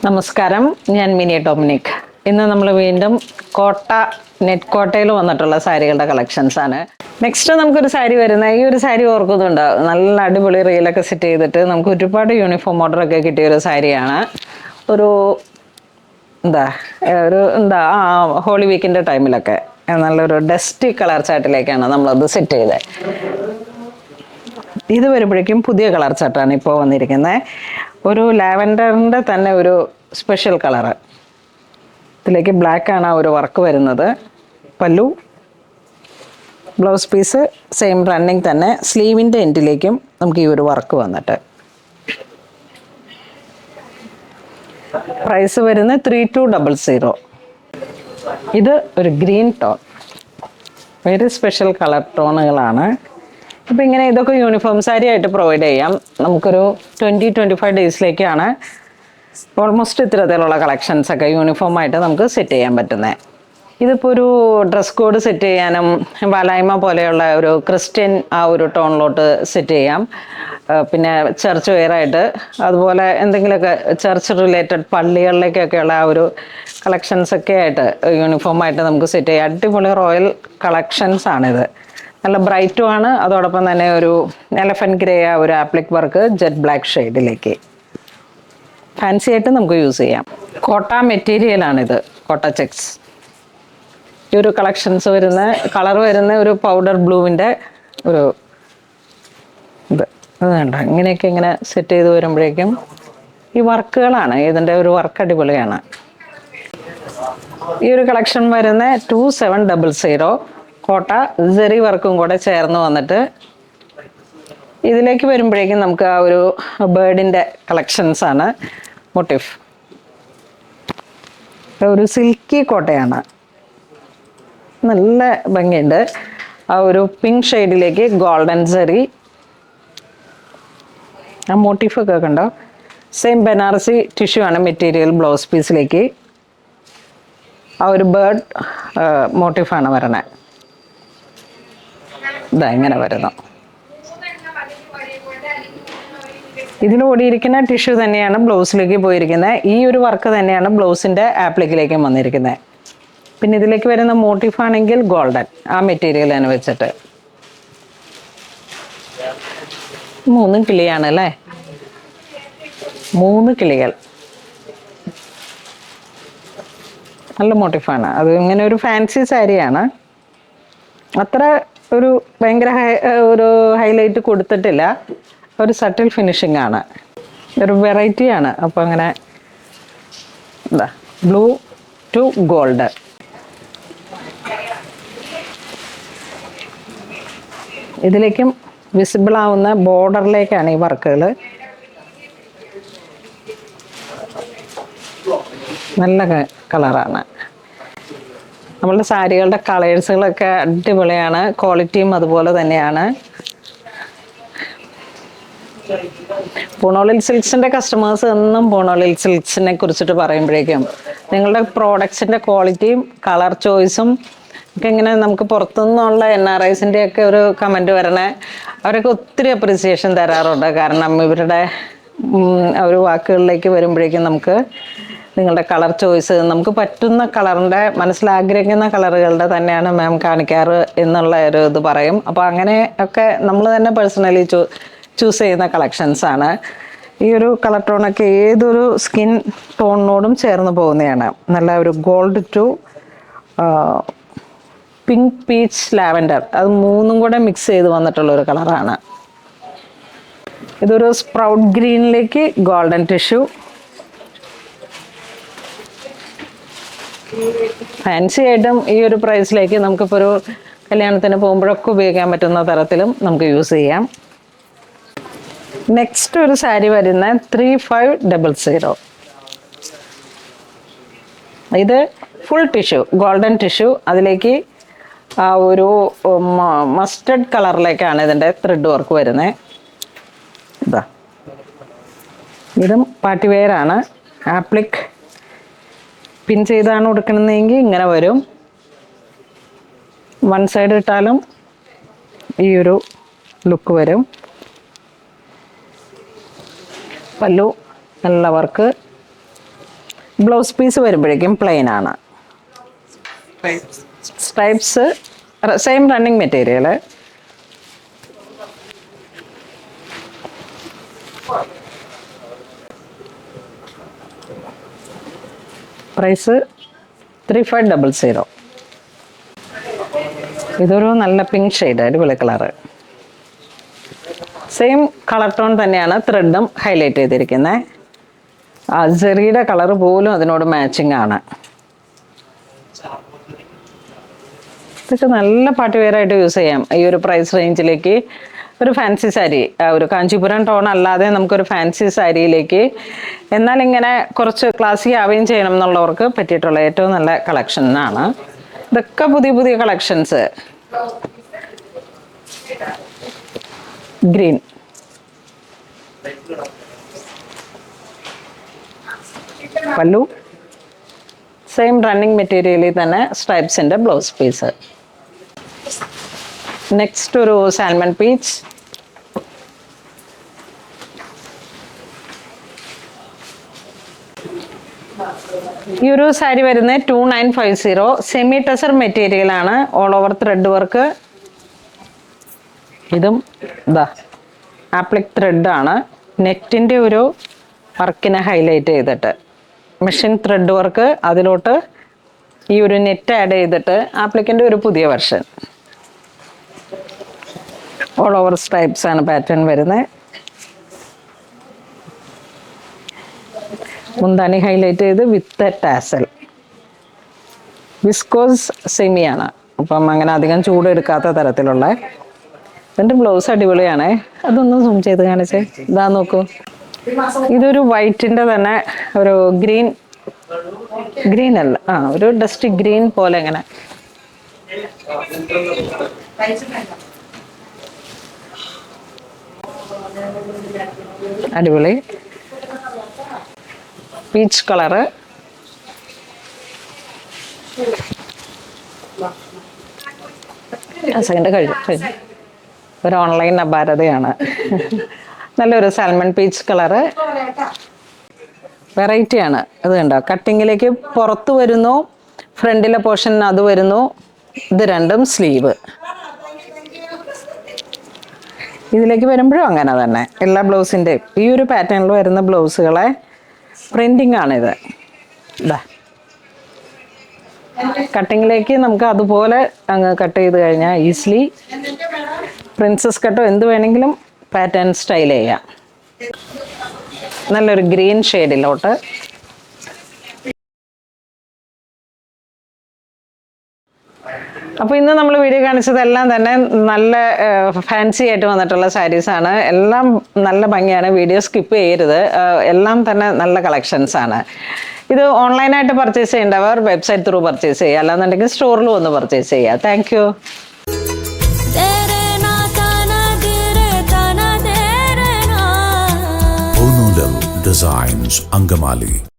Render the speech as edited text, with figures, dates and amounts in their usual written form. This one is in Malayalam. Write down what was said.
നമസ്കാരം, ഞാൻ മിനി ഡൊമിനിക്. ഇന്ന് നമ്മൾ വീണ്ടും നെറ്റ് കോട്ടയിൽ വന്നിട്ടുള്ള സാരികളുടെ കളക്ഷൻസ് ആണ്. നെക്സ്റ്റ് നമുക്കൊരു സാരി വരുന്നത്, ഈ ഒരു സാരി ഓർക്കുന്നുണ്ട്, നല്ല അടിപൊളി റീലൊക്കെ സെറ്റ് ചെയ്തിട്ട് നമുക്ക് ഒരുപാട് യൂണിഫോം ഓർഡറൊക്കെ കിട്ടിയ ഒരു സാരിയാണ്. ഒരു ഹോളി വീക്കിൻ്റെ ടൈമിലൊക്കെ നല്ലൊരു ഡസ്റ്റി കളർ ചാർട്ടിലേക്കാണ് നമ്മളത് സെറ്റ് ചെയ്തത്. ഇത് വരുമ്പോഴേക്കും പുതിയ കളർ ചാർട്ടാണ് ഇപ്പോൾ വന്നിരിക്കുന്നത്. ഒരു ലാവൻഡറിൻ്റെ തന്നെ ഒരു സ്പെഷ്യൽ കളറ്. ഇതിലേക്ക് ബ്ലാക്കാണ് ആ ഒരു വർക്ക് വരുന്നത്. പല്ലു, ബ്ലൗസ് പീസ് സെയിം റണ്ണിങ് തന്നെ. സ്ലീവിൻ്റെ എൻഡിലേക്കും നമുക്ക് ഈ ഒരു വർക്ക് വന്നിട്ട് പ്രൈസ് വരുന്നത് 3200. ഇത് ഒരു green tone, very special colour ടോണുകളാണ്. അപ്പോൾ ഇങ്ങനെ ഇതൊക്കെ യൂണിഫോം സാരി ആയിട്ട് പ്രൊവൈഡ് ചെയ്യാം. നമുക്കൊരു 20-25 ഡേയ്സിലേക്കാണ് ഓൾമോസ്റ്റ് ഇത്തരത്തിലുള്ള കളക്ഷൻസൊക്കെ യൂണിഫോമായിട്ട് നമുക്ക് സെറ്റ് ചെയ്യാൻ പറ്റുന്നത്. ഇതിപ്പോൾ ഒരു ഡ്രസ് കോഡ് സെറ്റ് ചെയ്യാനും വലായ്മ പോലെയുള്ള ഒരു ക്രിസ്ത്യൻ ആ ഒരു ടോണിലോട്ട് സെറ്റ് ചെയ്യാം. പിന്നെ ചർച്ച് വെയറായിട്ട്, അതുപോലെ എന്തെങ്കിലുമൊക്കെ ചർച്ച് റിലേറ്റഡ് പള്ളികളിലേക്കൊക്കെയുള്ള ആ ഒരു കളക്ഷൻസൊക്കെ ആയിട്ട് യൂണിഫോമായിട്ട് നമുക്ക് സെറ്റ് ചെയ്യാം. അടിപൊളി റോയൽ കളക്ഷൻസാണിത്. നല്ല ബ്രൈറ്റും ആണ്. അതോടൊപ്പം തന്നെ ഒരു എലഫൻറ്റ് ഗ്രേ ആ ഒരു ആപ്ലിക് വർക്ക് ജെറ്റ് ബ്ലാക്ക് ഷെയ്ഡിലേക്ക് ഫാൻസി ആയിട്ട് നമുക്ക് യൂസ് ചെയ്യാം. കോട്ട മെറ്റീരിയലാണിത്, കോട്ട ചെക്സ്. ഈ ഒരു കളക്ഷൻസ് വരുന്ന കളർ വരുന്ന ഒരു പൗഡർ ബ്ലൂവിൻ്റെ ഒരു ഇത് വേണ്ട, ഇങ്ങനെയൊക്കെ ഇങ്ങനെ സെറ്റ് ചെയ്ത് വരുമ്പോഴേക്കും ഈ വർക്കുകളാണ്, ഇതിൻ്റെ ഒരു വർക്ക് അടിപൊളിയാണ്. ഈ ഒരു കളക്ഷൻ വരുന്ന 2700. കോട്ട സെറി വർക്കും കൂടെ ചേർന്ന് വന്നിട്ട് ഇതിലേക്ക് വരുമ്പോഴേക്കും നമുക്ക് ആ ഒരു ബേർഡിൻ്റെ കളക്ഷൻസാണ്. മോട്ടീഫ് ഒരു സിൽക്കി കോട്ടയാണ്, നല്ല ഭംഗിയുണ്ട്. ആ ഒരു പിങ്ക് ഷെയ്ഡിലേക്ക് ഗോൾഡൻ സെറി ആ മോട്ടീഫൊക്കെ കണ്ടോ. സെയിം ബനാറസി ടിഷ്യൂ ആണ് മെറ്റീരിയൽ. ബ്ലൗസ് പീസിലേക്ക് ആ ഒരു ബേർഡ് മോട്ടീഫാണ് വരണേ. ഇങ്ങനെ വരുന്നു. ഇതിന് ഓടിയിരിക്കുന്ന ടിഷ്യൂ തന്നെയാണ് ബ്ലൗസിലേക്ക് പോയിരിക്കുന്നത്. ഈ ഒരു വർക്ക് തന്നെയാണ് ബ്ലൗസിൻ്റെ ആപ്ലിക്കിലേക്കും വന്നിരിക്കുന്നത്. പിന്നെ ഇതിലേക്ക് വരുന്ന മോട്ടീഫാണെങ്കിൽ ഗോൾഡൻ ആ മെറ്റീരിയൽ തന്നെ വെച്ചിട്ട് 3 കിളിയാണ് അല്ലേ, 3 കിളികൾ. നല്ല മോട്ടീഫാണ്. അത് ഇങ്ങനെ ഒരു ഫാൻസി സാരിയാണ്. അത്ര ഒരു ഭയങ്കര ഒരു ഹൈലൈറ്റ് കൊടുത്തിട്ടില്ല, ഒരു സട്ടിൽ ഫിനിഷിംഗ് ആണ്, ഒരു വെറൈറ്റിയാണ്. അപ്പോൾ അങ്ങനെ ബ്ലൂ ടു ഗോൾഡ്. ഇതിലേക്കും വിസിബിൾ ആവുന്ന ബോർഡറിലേക്കാണ് ഈ വർക്കുകൾ. നല്ല കളറാണ്. നമ്മളുടെ സാരികളുടെ കളേഴ്സുകളൊക്കെ അടിപൊളിയാണ്, ക്വാളിറ്റിയും അതുപോലെ തന്നെയാണ്. പൂണോളിൽ സിൽക്സിൻ്റെ കസ്റ്റമേഴ്സ് എന്നും പൂണോളിൽ സിൽക്സിനെ കുറിച്ചിട്ട് പറയുമ്പോഴേക്കും നിങ്ങളുടെ പ്രോഡക്ട്സിൻ്റെ ക്വാളിറ്റിയും കളർ ചോയ്സും ഒക്കെ ഇങ്ങനെ നമുക്ക് പുറത്തുനിന്നുള്ള NRIസിൻ്റെ ഒക്കെ ഒരു കമൻറ്റ് വരണേ, അവരൊക്കെ ഒത്തിരി അപ്രിസിയേഷൻ തരാറുണ്ട്. കാരണം ഇവരുടെ ഒരു വാക്കുകളിലേക്ക് വരുമ്പോഴേക്കും നമുക്ക് നിങ്ങളുടെ കളർ ചോയ്സ്, നമുക്ക് പറ്റുന്ന കളറിൻ്റെ, മനസ്സിലാഗ്രഹിക്കുന്ന കളറുകളുടെ തന്നെയാണ് മാം കാണിക്കാറ് എന്നുള്ള ഒരു ഇത് പറയും. അപ്പോൾ അങ്ങനെ ഒക്കെ നമ്മൾ തന്നെ പേഴ്സണലി ചൂസ് ചെയ്യുന്ന കളക്ഷൻസാണ്. ഈ ഒരു കളർ ടോണൊക്കെ ഏതൊരു സ്കിൻ ടോണിനോടും ചേർന്ന് പോകുന്നതാണ്. നല്ല ഒരു gold to pink, peach, lavender, അത് 3ഉം കൂടെ മിക്സ് ചെയ്ത് വന്നിട്ടുള്ളൊരു കളറാണ്. ഇതൊരു സ്പ്രൗട്ട് ഗ്രീനിലേക്ക് ഗോൾഡൻ ടിഷ്യൂ. ഫാൻസി ആയിട്ടും ഈ ഒരു പ്രൈസിലേക്ക് നമുക്കിപ്പോൾ ഒരു കല്യാണത്തിന് പോകുമ്പോഴൊക്കെ ഉപയോഗിക്കാൻ പറ്റുന്ന തരത്തിലും നമുക്ക് യൂസ് ചെയ്യാം. നെക്സ്റ്റ് ഒരു സാരി വരുന്ന 3500. ഇത് ഫുൾ ടിഷ്യൂ, ഗോൾഡൻ ടിഷ്യൂ. അതിലേക്ക് ആ ഒരു മസ്റ്റർഡ് കളറിലേക്കാണ് ഇതിൻ്റെ ത്രെഡ് വർക്ക് വരുന്നത്. ഇതും പാർട്ടി വെയർ ആണ്. ആപ്ലിക് പിൻ ചെയ്താണ് കൊടുക്കണമെങ്കിൽ ഇങ്ങനെ വരും. വൺ സൈഡ് ഇട്ടാലും ഈ ഒരു ലുക്ക് വരും. പല്ലു നല്ല വർക്ക്, ബ്ലൗസ് പീസ് വരുമ്പോഴേക്കും പ്ലെയിൻ ആണ്. Stripes same running material. Price 3500. ഇതൊരു നല്ല പിങ്ക് ഷെയ്ഡ്, അടിപൊളി കളറ്. സെയിം കളർ ടോൺ തന്നെയാണ് ത്രെഡും ഹൈലൈറ്റ് ചെയ്തിരിക്കുന്നത്. ജെറിയുടെ കളർ പോലും അതിനോട് മാച്ചിങ് ആണ്. ഇതൊക്കെ നല്ല പാർട്ടി വെയർ ആയിട്ട് യൂസ് ചെയ്യാം. ഈ ഒരു പ്രൈസ് റേഞ്ചിലേക്ക് ഒരു ഫാൻസി സാരി, ഒരു കാഞ്ചീപുരം ടോൺ അല്ലാതെ നമുക്കൊരു ഫാൻസി സാരിയിലേക്ക് എന്നാൽ ഇങ്ങനെ കുറച്ച് ക്ലാസ്സിക് ആവുകയും ചെയ്യണം എന്നുള്ളവർക്ക് പറ്റിയിട്ടുള്ള ഏറ്റവും നല്ല കളക്ഷനാണ്. ഇതൊക്കെ പുതിയ പുതിയ കളക്ഷൻസ്. ഗ്രീൻ, പല്ലു സെയിം റണ്ണിങ് മെറ്റീരിയലിൽ തന്നെ സ്ട്രൈപ്സിൻ്റെ ബ്ലൗസ് പീസ്. നെക്സ്റ്റ് ഒരു സാൽമൺ പീച്ച്. ഈ ഒരു സാരി വരുന്നത് 2950. സെമി ടെസർ മെറ്റീരിയലാണ്, ഓൾ ഓവർ ത്രെഡ് വർക്ക്. ഇതും ഇതാ ആപ്ലിക് ത്രെഡാണ്, നെറ്റിൻ്റെ ഒരു വർക്കിനെ ഹൈലൈറ്റ് ചെയ്തിട്ട് മെഷീൻ ത്രെഡ് വർക്ക്, അതിലോട്ട് ഈ ഒരു നെറ്റ് ആഡ് ചെയ്തിട്ട് ആപ്ലിക്കിൻ്റെ ഒരു പുതിയ വെർഷൻ. ഓൾ ഓവർ സ്ട്രൈപ്സ് ആണ് പാറ്റേൺ വരുന്നത്. മുന്താണി ഹൈലൈറ്റ് ചെയ്ത് വിത്ത് ടാസൽ. വിസ്കോസ് സെമിയാണ്, അപ്പം അങ്ങനെ അധികം ചൂടെടുക്കാത്ത തരത്തിലുള്ള. ഇതിൻ്റെ ബ്ലൗസ് അടിപൊളിയാണ്. അതൊന്നും സൂം ചെയ്ത് കാണിച്ചേ. ഇതാ നോക്കൂ, ഇതൊരു വൈറ്റിൻ്റെ തന്നെ ഒരു ഗ്രീൻ അല്ല, ഒരു ഡസ്റ്റ് ഗ്രീൻ പോലെ ഇങ്ങനെ. അടിപൊളി പീച്ച് കളറ്. സെക്കൻഡ് കഴിഞ്ഞു. ഒരു ഓൺലൈൻ അപാരതയാണ്. നല്ലൊരു സാൽമൺ പീച്ച് കളറ്, വെറൈറ്റിയാണ്. ഇത് കണ്ടോ, കട്ടിങ്ങിലേക്ക് പുറത്ത് വരുന്നു, ഫ്രണ്ടിലെ പോർഷൻ അത് വരുന്നു. ഇത് രണ്ടും സ്ലീവ്. ഇതിലേക്ക് വരുമ്പോഴും അങ്ങനെ തന്നെ എല്ലാ ബ്ലൗസിൻ്റെയും ഈ ഒരു പാറ്റേണിൽ വരുന്ന ബ്ലൗസുകളെ പ്രിൻറ്റിങ് ആണിത്. ഇതാ കട്ടിങ്ങിലേക്ക് നമുക്ക് അതുപോലെ അങ്ങ് കട്ട് ചെയ്ത് കഴിഞ്ഞാൽ ഈസിലി പ്രിൻസസ് കട്ടോ എന്ത് വേണമെങ്കിലും പാറ്റേൺ സ്റ്റൈൽ ചെയ്യാം. നല്ലൊരു ഗ്രീൻ ഷെയ്ഡിലോട്ട്. അപ്പോൾ ഇന്ന് നമ്മൾ വീഡിയോ കാണിച്ചതെല്ലാം തന്നെ നല്ല ഫാൻസി ആയിട്ട് വന്നിട്ടുള്ള സാരീസാണ്. എല്ലാം നല്ല ഭംഗിയാണ്. വീഡിയോ സ്കിപ്പ് ചെയ്യരുത്. എല്ലാം തന്നെ നല്ല കളക്ഷൻസാണ്. ഇത് ഓൺലൈനായിട്ട് പർച്ചേസ് ചെയ്യേണ്ടവർ വെബ്സൈറ്റ് ത്രൂ പർച്ചേസ് ചെയ്യുക, അല്ലാന്നുണ്ടെങ്കിൽ സ്റ്റോറിൽ വന്ന് പർച്ചേസ് ചെയ്യുക. Thank you. Designs, Angamali.